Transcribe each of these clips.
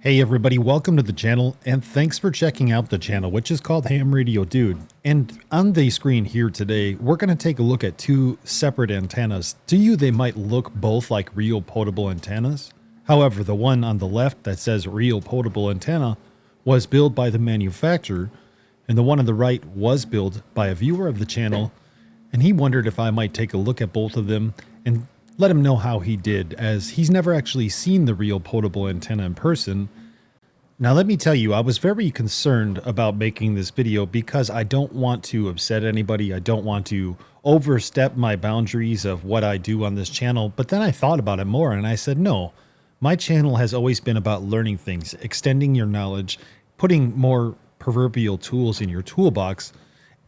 Hey everybody, welcome to the channel, and thanks for checking out the channel, which is called Ham Radio Dude. And on the screen here today, we're going to take a look at two separate antennas. To you, they might look both like Reel Potable antennas. However, the one on the left that says Reel Potable Antenna was built by the manufacturer, and the one on the right was built by a viewer of the channel, and he wondered if I might take a look at both of them and let him know how he did, as he's never actually seen the Reel Potable antenna in person. Now let me tell you, I was very concerned about making this video because I don't want to upset anybody. I don't want to overstep my boundaries of what I do on this channel. But then I thought about it more and I said, no, my channel has always been about learning things, extending your knowledge, putting more proverbial tools in your toolbox.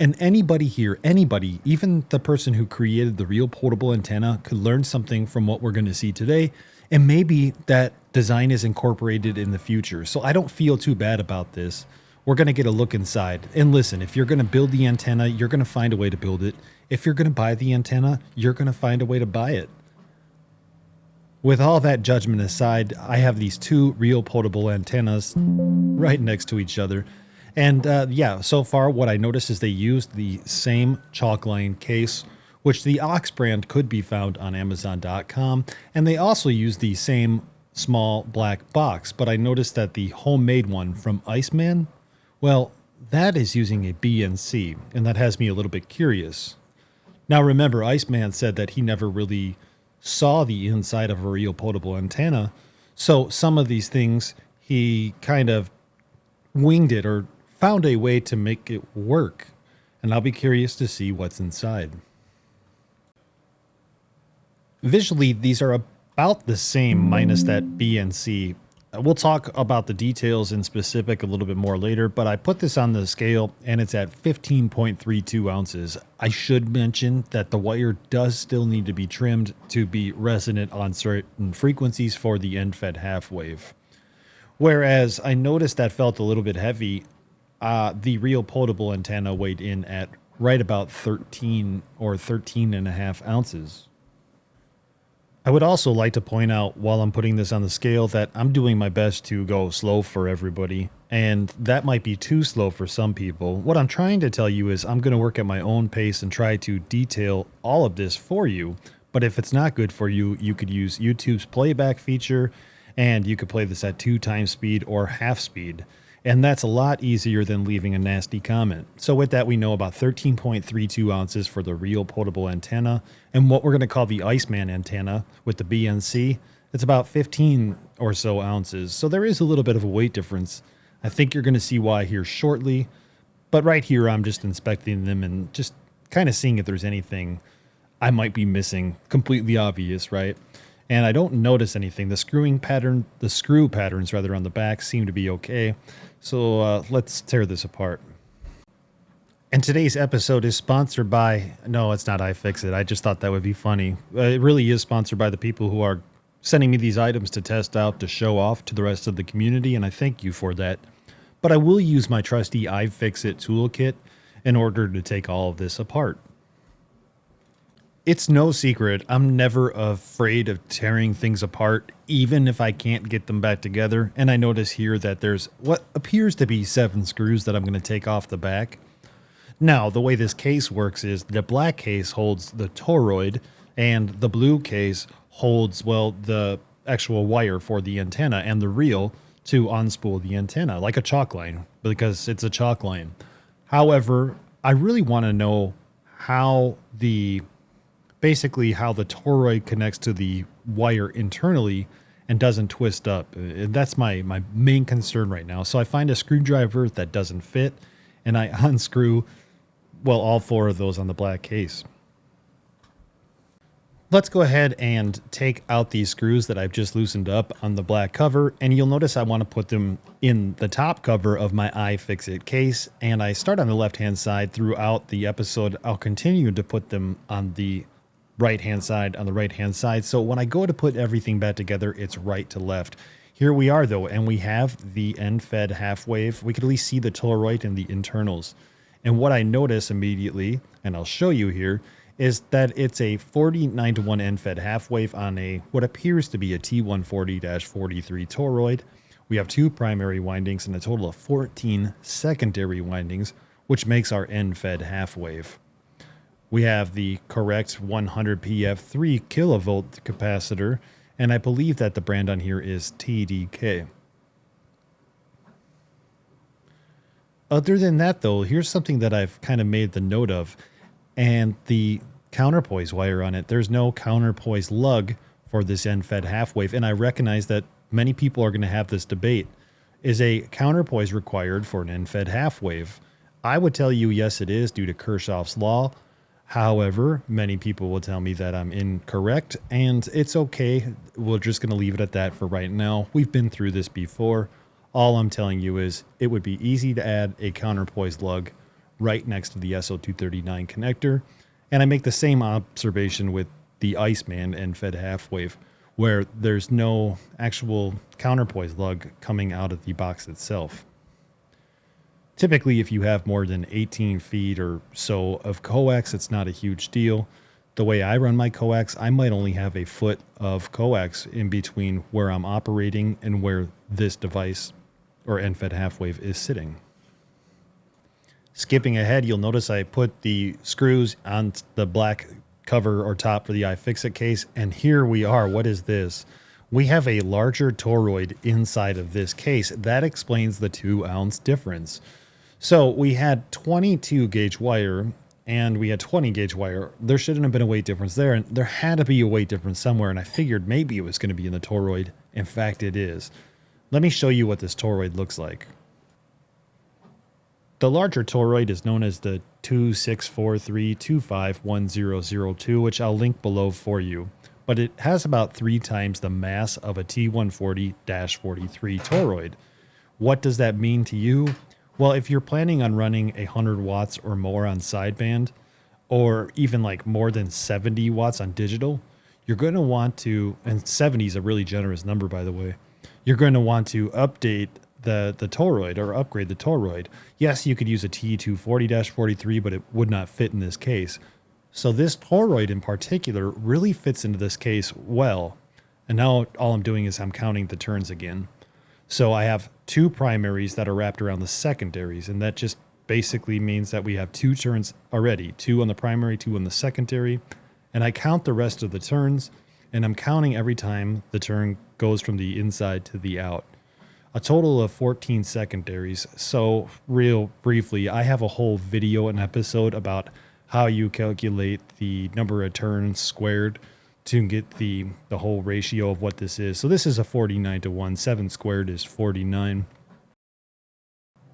And anybody here, anybody, even the person who created the Reel Potable antenna could learn something from what we're going to see today. And maybe that design is incorporated in the future. So I don't feel too bad about this. We're going to get a look inside. And listen, if you're going to build the antenna, you're going to find a way to build it. If you're going to buy the antenna, you're going to find a way to buy it. With all that judgment aside, I have these two Reel Potable antennas right next to each other. And yeah, so far what I noticed is they used the same chalkline case, which the Ox brand could be found on Amazon.com. And they also use the same small black box, but I noticed that the homemade one from ICEMAN, well, that is using a BNC, and that has me a little bit curious. Now remember, ICEMAN said that he never really saw the inside of a Reel Potable antenna, so some of these things he kind of winged it or found a way to make it work, and I'll be curious to see what's inside. Visually, these are about the same minus that BNC. We'll talk about the details in specific a little bit more later, but I put this on the scale and it's at 15.32 ounces. I should mention that the wire does still need to be trimmed to be resonant on certain frequencies for the end-fed half wave. Whereas I noticed that felt a little bit heavy, the Reel Potable antenna weighed in at right about 13 or 13.5 ounces. I would also like to point out while I'm putting this on the scale that I'm doing my best to go slow for everybody, and that might be too slow for some people. What I'm trying to tell you is I'm going to work at my own pace and try to detail all of this for you, but if it's not good for you, you could use YouTube's playback feature, and you could play this at 2x speed or half speed. And that's a lot easier than leaving a nasty comment. So with that, we know about 13.32 ounces for the Reel Potable antenna. And what we're going to call the ICEMAN antenna with the BNC, it's about 15 or so ounces. So there is a little bit of a weight difference. I think you're going to see why here shortly. But right here, I'm just inspecting them and just kind of seeing if there's anything I might be missing. Completely obvious, right? And I don't notice anything. The screw patterns rather on the back seem to be okay. So let's tear this apart. And today's episode is sponsored by, no, it's not iFixit. I just thought that would be funny. It really is sponsored by the people who are sending me these items to test out, to show off to the rest of the community, and I thank you for that. But I will use my trusty iFixit toolkit in order to take all of this apart. It's no secret, I'm never afraid of tearing things apart, even if I can't get them back together. And I notice here that there's what appears to be 7 screws that I'm going to take off the back. Now, the way this case works is the black case holds the toroid, and the blue case holds, well, the actual wire for the antenna and the reel to unspool the antenna, like a chalk line, because it's a chalk line. However, I really want to know how basically how the toroid connects to the wire internally and doesn't twist up. That's my main concern right now. So I find a screwdriver that doesn't fit and I unscrew, well, all 4 of those on the black case. Let's go ahead and take out these screws that I've just loosened up on the black cover, and you'll notice I want to put them in the top cover of my iFixit case, and I start on the left-hand side. Throughout the episode, I'll continue to put them on the right-hand side, so when I go to put everything back together, it's right to left. Here we are though, and we have the end-fed half wave. We can at least see the toroid and the internals. And what I notice immediately, and I'll show you here, is that it's a 49:1 end-fed half wave on a what appears to be a T140-43 toroid, We have 2 primary windings and a total of 14 secondary windings, which makes our end-fed half wave. We have the correct 100 PF3 kilovolt capacitor, and I believe that the brand on here is TDK. Other than that, though, here's something that I've kind of made the note of, and the counterpoise wire on it. There's no counterpoise lug for this end-fed half wave, and I recognize that many people are going to have this debate. Is a counterpoise required for an end-fed half wave? I would tell you yes, it is, due to Kirchhoff's law. However, many people will tell me that I'm incorrect, and it's okay. We're just going to leave it at that for right now. We've been through this before. All I'm telling you is it would be easy to add a counterpoise lug right next to the SO239 connector. And I make the same observation with the ICEMAN end-fed half wave, where there's no actual counterpoise lug coming out of the box itself. Typically, if you have more than 18 feet or so of coax, it's not a huge deal. The way I run my coax, I might only have a foot of coax in between where I'm operating and where this device or end-fed half wave is sitting. Skipping ahead, you'll notice I put the screws on the black cover or top for the iFixit case, and here we are. What is this? We have a larger toroid inside of this case. That explains the 2-ounce difference. So we had 22 gauge wire and we had 20 gauge wire. There shouldn't have been a weight difference there, and there had to be a weight difference somewhere, and I figured maybe it was going to be in the toroid. In fact, it is. Let me show you what this toroid looks like. The larger toroid is known as the 2643251002, which I'll link below for you, but it has about 3 times the mass of a T140-43 toroid. What does that mean to you? Well, if you're planning on running 100 watts or more on sideband, or even like more than 70 watts on digital, you're going to want to, and 70 is a really generous number, by the way, you're going to want to update the toroid or upgrade the toroid. Yes, you could use a T240-43, but it would not fit in this case. So this toroid in particular really fits into this case well. And now all I'm doing is I'm counting the turns again. So I have 2 primaries that are wrapped around the secondaries, and that just basically means that we have 2 turns already, 2 on the primary, 2 on the secondary, and I count the rest of the turns, and I'm counting every time the turn goes from the inside to the out. A total of 14 secondaries. So real briefly, I have a whole video and episode about how you calculate the number of turns squared to get the whole ratio of what this is. So this is a 49-to-1. 7 squared is 49.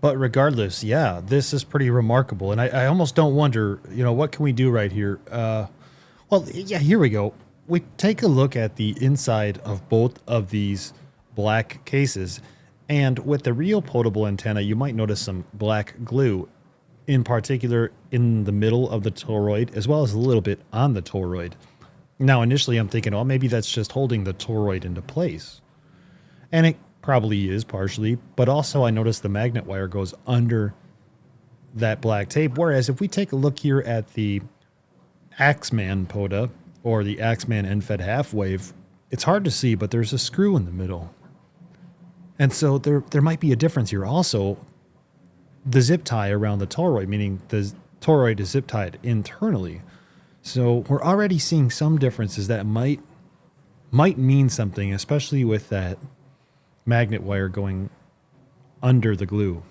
But regardless, yeah, this is pretty remarkable. And I almost don't wonder, what can we do right here? Well, yeah, here we go. We take a look at the inside of both of these black cases. And with the Reel Potable antenna, you might notice some black glue, in particular in the middle of the toroid, as well as a little bit on the toroid. Now, initially, I'm thinking, maybe that's just holding the toroid into place. And it probably is partially, but also I noticed the magnet wire goes under that black tape. Whereas if we take a look here at the ICEMAN POTA, or the ICEMAN end-fed half wave, it's hard to see, but there's a screw in the middle. And so there might be a difference here. Also, the zip tie around the toroid, meaning the toroid is zip tied internally. So we're already seeing some differences that might mean something, especially with that magnet wire going under the glue.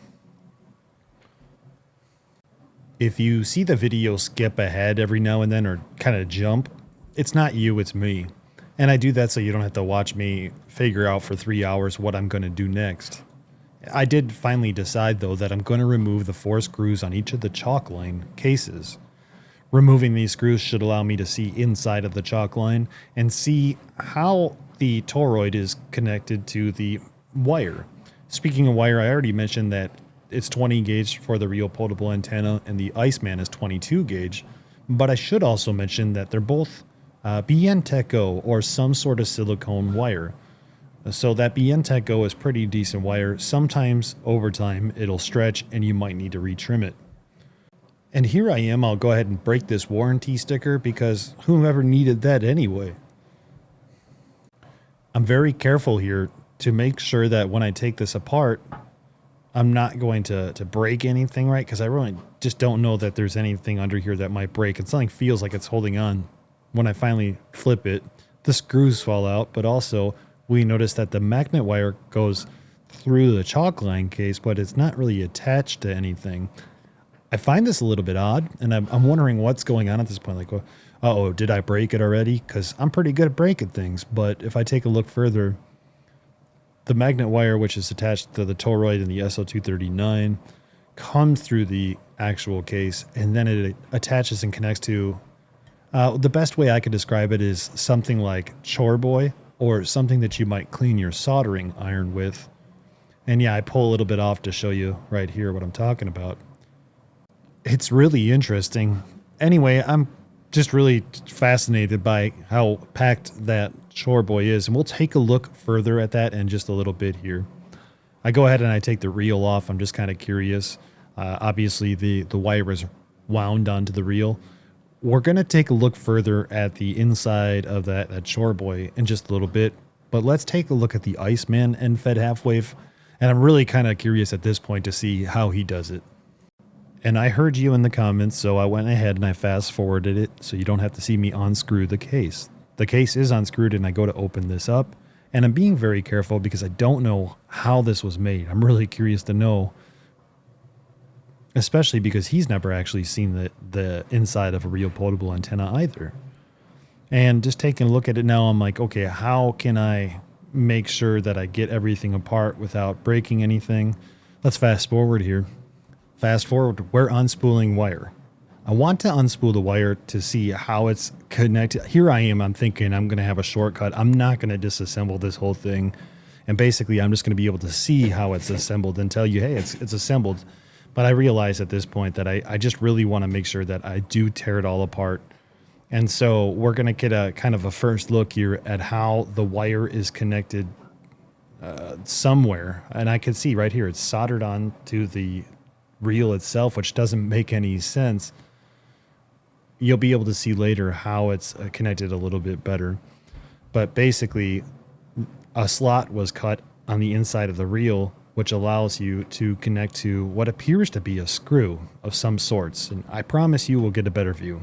If you see the video skip ahead every now and then or kind of jump, it's not you, it's me. And I do that so you don't have to watch me figure out for 3 hours what I'm going to do next. I did finally decide, though, that I'm going to remove the 4 screws on each of the chalk line cases. Removing these screws should allow me to see inside of the chalk line and see how the toroid is connected to the wire. Speaking of wire, I already mentioned that it's 20 gauge for the Reel Potable antenna and the ICEMAN is 22 gauge, but I should also mention that they're both BN Go or some sort of silicone wire. So that BN Go is pretty decent wire. Sometimes over time it'll stretch and you might need to retrim it. And here I am, I'll go ahead and break this warranty sticker because whomever needed that anyway. I'm very careful here to make sure that when I take this apart, I'm not going to break anything, right? Because I really just don't know that there's anything under here that might break. And something feels like it's holding on. When I finally flip it, the screws fall out, but also we notice that the magnet wire goes through the chalk line case, but it's not really attached to anything. I find this a little bit odd, and I'm wondering what's going on at this point. Like, uh-oh, did I break it already? Because I'm pretty good at breaking things, but if I take a look further, the magnet wire, which is attached to the toroid in the SO239, comes through the actual case, and then it attaches and connects to, the best way I could describe it is something like Chore Boy, or something that you might clean your soldering iron with. And yeah, I pull a little bit off to show you right here what I'm talking about. It's really interesting. Anyway, I'm just really fascinated by how packed that Chore Boy is, and we'll take a look further at that in just a little bit here. I go ahead and I take the reel off. I'm just kind of curious. Obviously, the wire is wound onto the reel. We're going to take a look further at the inside of that Chore Boy in just a little bit, but let's take a look at the ICEMAN end-fed half-wave, and I'm really kind of curious at this point to see how he does it. And I heard you in the comments, so I went ahead and I fast-forwarded it so you don't have to see me unscrew the case. The case is unscrewed, and I go to open this up, and I'm being very careful because I don't know how this was made. I'm really curious to know, especially because he's never actually seen the inside of a Reel Potable antenna either. And just taking a look at it now, I'm like, okay, how can I make sure that I get everything apart without breaking anything? Let's fast forward here. Fast forward, we're unspooling wire. I want to unspool the wire to see how it's connected. Here I am, I'm thinking I'm going to have a shortcut. I'm not going to disassemble this whole thing. And basically, I'm just going to be able to see how it's assembled and tell you, hey, it's assembled. But I realize at this point that I just really want to make sure that I do tear it all apart. And so we're going to get a kind of a first look here at how the wire is connected somewhere. And I can see right here, it's soldered on to the reel itself, which doesn't make any sense. You'll be able to see later how it's connected a little bit better. But basically, a slot was cut on the inside of the reel, which allows you to connect to what appears to be a screw of some sorts. And I promise you will get a better view.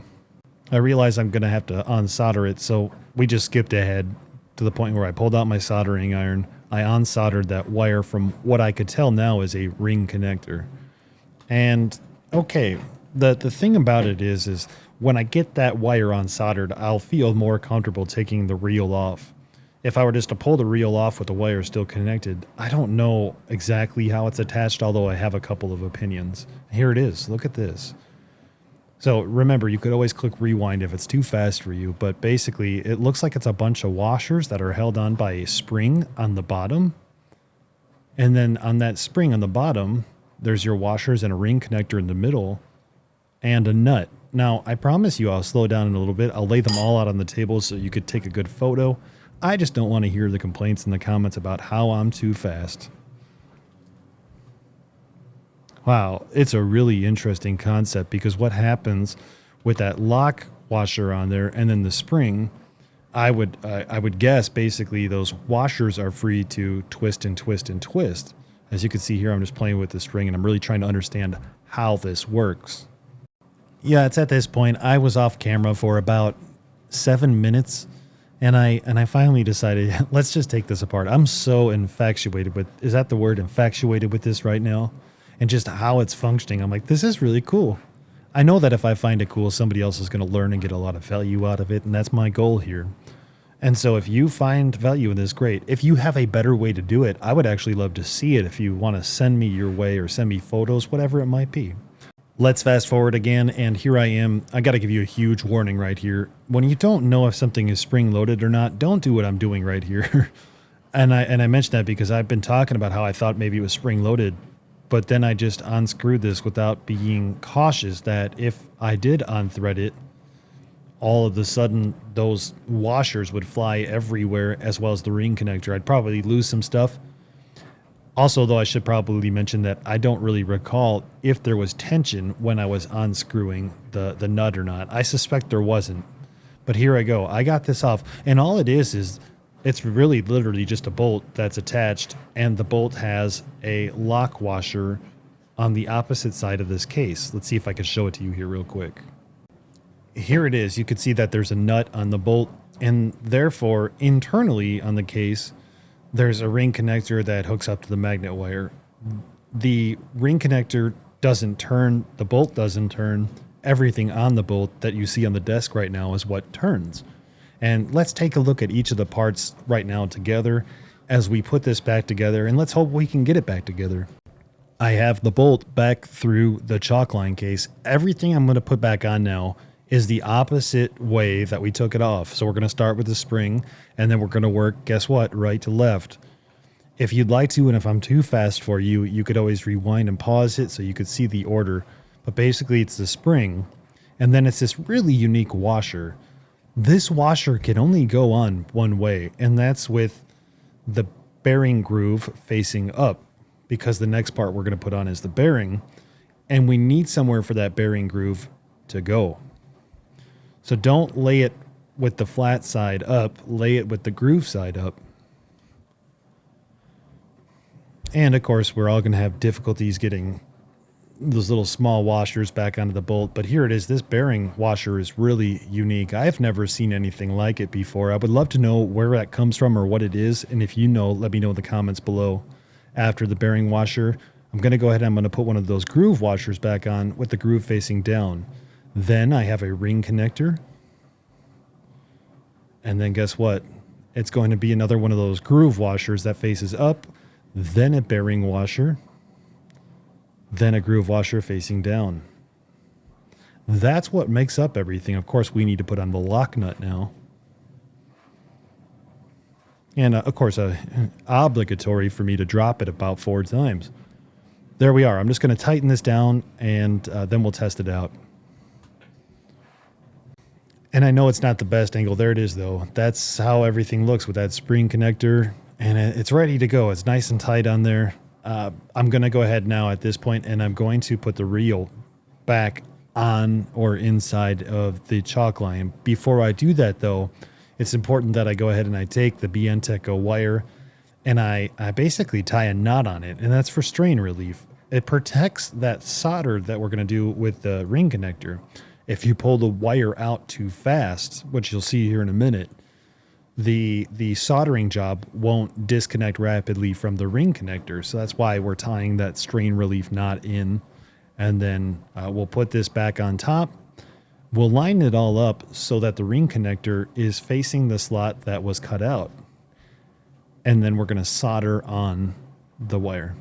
I realize I'm going to have to unsolder it, so we just skipped ahead to the point where I pulled out my soldering iron. I unsoldered that wire from what I could tell now is a ring connector. And okay, the thing about it is when I get that wire unsoldered, I'll feel more comfortable taking the reel off. If I were just to pull the reel off with the wire still connected, I don't know exactly how it's attached, although I have a couple of opinions. Here it is. Look at this. So remember, you could always click rewind if it's too fast for you, but basically it looks like it's a bunch of washers that are held on by a spring on the bottom. And then on that spring on the bottom, there's your washers and a ring connector in the middle and a nut. Now, I promise you I'll slow down in a little bit. I'll lay them all out on the table so you could take a good photo. I just don't want to hear the complaints in the comments about how I'm too fast. Wow, it's a really interesting concept because what happens with that lock washer on there and then the spring, I would guess basically those washers are free to twist and twist and twist. As you can see here, I'm just playing with the string and I'm really trying to understand how this works. Yeah, it's at this point, I was off camera for about 7 minutes and I finally decided, let's just take this apart. I'm so infatuated with, is that the word, infatuated with this right now? And just how it's functioning. I'm like, this is really cool. I know that if I find it cool, somebody else is going to learn and get a lot of value out of it. And that's my goal here. And so if you find value in this, great. If you have a better way to do it, I would actually love to see it if you want to send me your way or send me photos, whatever it might be. Let's fast forward again, and here I am. I got to give you a huge warning right here. When you don't know if something is spring-loaded or not, don't do what I'm doing right here. and I mentioned that because I've been talking about how I thought maybe it was spring-loaded, but then I just unscrewed this without being cautious that if I did unthread it, all of a sudden those washers would fly everywhere as well as the ring connector. I'd probably lose some stuff. Also, though, I should probably mention that I don't really recall if there was tension when I was unscrewing the nut or not. I suspect there wasn't. But here I go. I got this off. And all it is It's really literally just a bolt that's attached, and the bolt has a lock washer on the opposite side of this case. Let's see if I can show it to you here real quick. Here it is. You can see that there's a nut on the bolt, and therefore internally on the case, there's a ring connector that hooks up to the magnet wire. The ring connector doesn't turn, the bolt doesn't turn. Everything on the bolt that you see on the desk right now is what turns. And let's take a look at each of the parts right now together as we put this back together, and let's hope we can get it back together. I have the bolt back through the chalk line case. Everything I'm going to put back on now is the opposite way that we took it off. So we're going to start with the spring, and then we're going to work, guess what, right to left. If you'd like to, and if I'm too fast for you, you could always rewind and pause it so you could see the order. But basically it's the spring, and then it's this really unique washer. This washer can only go on one way, and that's with the bearing groove facing up, because the next part we're going to put on is the bearing, and we need somewhere for that bearing groove to go. So don't lay it with the flat side up, lay it with the groove side up. And of course, we're all going to have difficulties getting those little small washers back onto the bolt, but here it is. This bearing washer is really unique. I've never seen anything like it before. I would love to know where that comes from or what it is, and if you know, let me know in the comments below. After the bearing washer, I'm going to go ahead and I'm going to put one of those groove washers back on with the groove facing down. Then I have a ring connector, and then guess what? It's going to be another one of those groove washers that faces up, then a bearing washer, then a groove washer facing down. That's what makes up everything. Of course, we need to put on the lock nut now. And of course, obligatory for me to drop it about 4 times. There we are. I'm just going to tighten this down, and then we'll test it out. And I know it's not the best angle. There it is, though. That's how everything looks with that spring connector, and it's ready to go. It's nice and tight on there. I'm going to go ahead now at this point, and I'm going to put the reel back on or inside of the chalk line. Before I do that, though, it's important that I go ahead and I take the BNTECO wire and I basically tie a knot on it, and that's for strain relief. It protects that solder that we're going to do with the ring connector. If you pull the wire out too fast, which you'll see here in a minute, the soldering job won't disconnect rapidly from the ring connector. So that's why we're tying that strain relief knot in. And then we'll put this back on top. We'll line it all up so that the ring connector is facing the slot that was cut out. And then we're going to solder on the wire.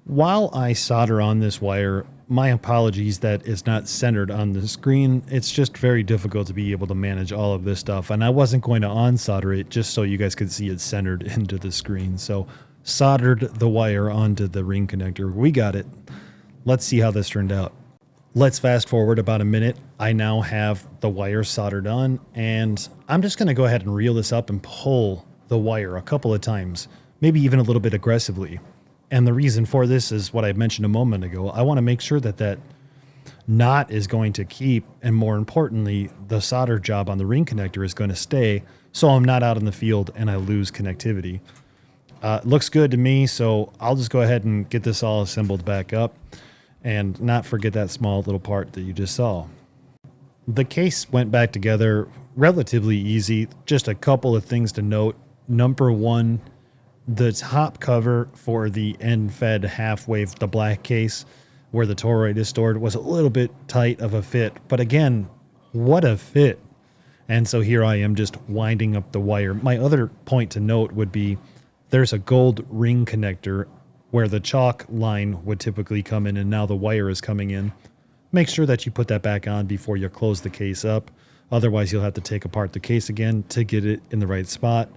While I solder on this wire, my apologies that it's not centered on the screen. It's just very difficult to be able to manage all of this stuff. And I wasn't going to unsolder it just so you guys could see it centered into the screen. So soldered the wire onto the ring connector. We got it. Let's see how this turned out. Let's fast forward about a minute. I now have the wire soldered on, and I'm just going to go ahead and reel this up and pull the wire a couple of times, maybe even a little bit aggressively. And the reason for this is what I mentioned a moment ago. I want to make sure that that knot is going to keep, and more importantly, the solder job on the ring connector is going to stay, so I'm not out in the field and I lose connectivity. It looks good to me, so I'll just go ahead and get this all assembled back up and not forget that small little part that you just saw. The case went back together relatively easy. Just a couple of things to note. Number one, the top cover for the end-fed half-wave, the black case where the toroid is stored, was a little bit tight of a fit. But again, what a fit. And so here I am just winding up the wire. My other point to note would be there's a gold ring connector where the chalk line would typically come in, and now the wire is coming in. Make sure that you put that back on before you close the case up. Otherwise, you'll have to take apart the case again to get it in the right spot.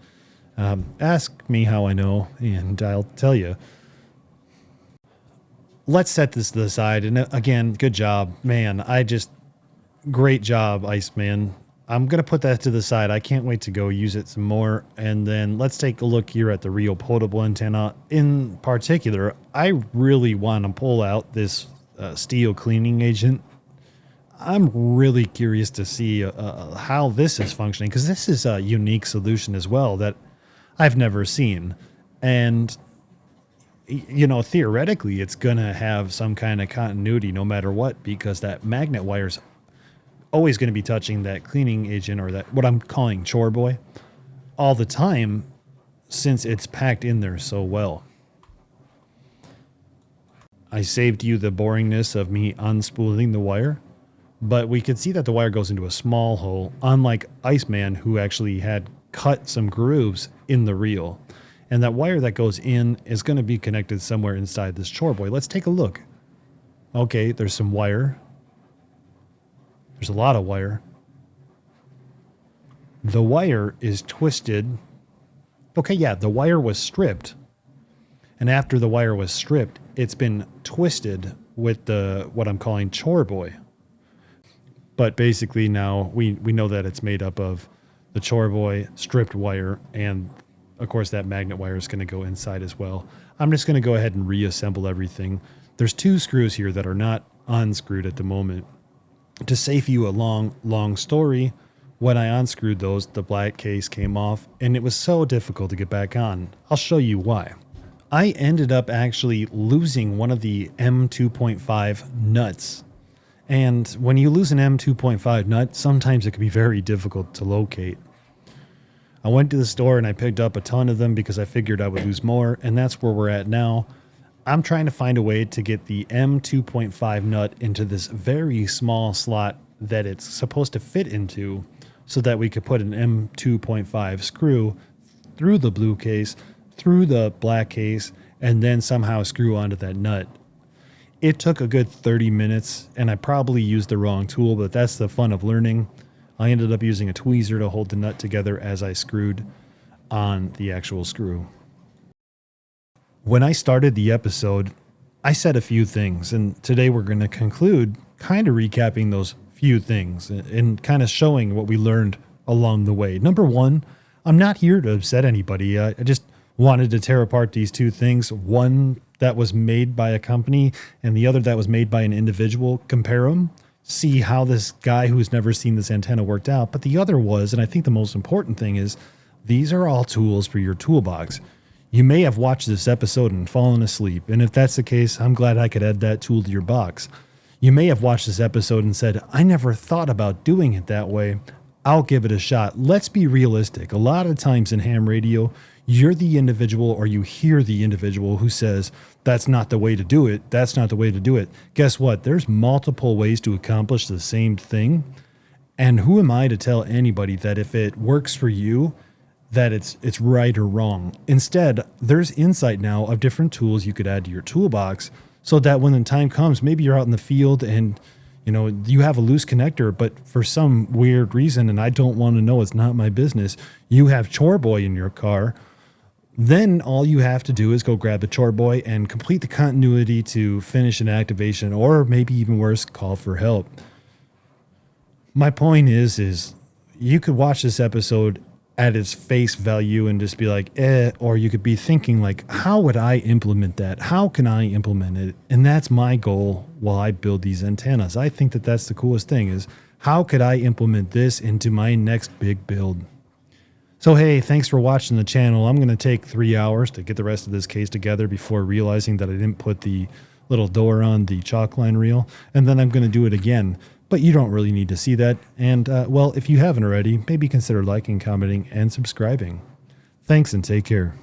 Ask me how I know, and I'll tell you. Let's set this to the side. And again, good job, man. Great job, ICEMAN. I'm going to put that to the side. I can't wait to go use it some more. And then let's take a look here at the Reel Potable antenna. In particular, I really want to pull out this steel cleaning agent. I'm really curious to see how this is functioning, because this is a unique solution as well that I've never seen. And, theoretically, it's going to have some kind of continuity no matter what, because that magnet wire's always going to be touching that cleaning agent, or that what I'm calling chore boy, all the time, since it's packed in there so well. I saved you the boringness of me unspooling the wire, but we could see that the wire goes into a small hole, unlike ICEMAN, who actually had cut some grooves in the reel. And that wire that goes in is going to be connected somewhere inside this chore boy. Let's take a look. Okay, there's some wire. There's a lot of wire. The wire is twisted. Okay, yeah, the wire was stripped. And after the wire was stripped, it's been twisted with the what I'm calling chore boy. But basically now we know that it's made up of the chore boy, stripped wire, and of course that magnet wire is going to go inside as well. I'm just going to go ahead and reassemble everything. There's 2 screws here that are not unscrewed at the moment. To save you a long story, when I unscrewed those, the black case came off, and it was so difficult to get back on. I'll show you why. I ended up actually losing one of the M2.5 nuts. And when you lose an M2.5 nut, sometimes it can be very difficult to locate. I went to the store and I picked up a ton of them because I figured I would lose more, and that's where we're at now. I'm trying to find a way to get the M2.5 nut into this very small slot that it's supposed to fit into, so that we could put an M2.5 screw through the blue case, through the black case, and then somehow screw onto that nut. It took a good 30 minutes, and I probably used the wrong tool, but that's the fun of learning. I ended up using a tweezer to hold the nut together as I screwed on the actual screw. When I started the episode, I said a few things, and today we're going to conclude kind of recapping those few things and kind of showing what we learned along the way. Number 1, I'm not here to upset anybody. I just wanted to tear apart these 2 things. One that was made by a company and the other that was made by an individual. Compare them, see how this guy who's never seen this antenna worked out. But the other was, and I think the most important thing is, these are all tools for your toolbox. You may have watched this episode and fallen asleep, and if that's the case, I'm glad I could add that tool to your box. You may have watched this episode and said, I never thought about doing it that way. I'll give it a shot. Let's be realistic. A lot of times in ham radio, you're the individual, or you hear the individual who says, that's not the way to do it. That's not the way to do it. Guess what? There's multiple ways to accomplish the same thing. And who am I to tell anybody that if it works for you, that it's right or wrong? Instead, there's insight now of different tools you could add to your toolbox, so that when the time comes, maybe you're out in the field and you have a loose connector, but for some weird reason, and I don't want to know, it's not my business, you have chore boy in your car. Then all you have to do is go grab the chore boy and complete the continuity to finish an activation, or maybe even worse, call for help. My point is you could watch this episode at its face value and just be like, or you could be thinking like, how would I implement that? How can I implement it? And that's my goal while I build these antennas. I think that that's the coolest thing, is how could I implement this into my next big build? So, hey, thanks for watching the channel. I'm going to take 3 hours to get the rest of this case together before realizing that I didn't put the little door on the chalk line reel, and then I'm going to do it again. But you don't really need to see that. And, well, if you haven't already, maybe consider liking, commenting, and subscribing. Thanks, and take care.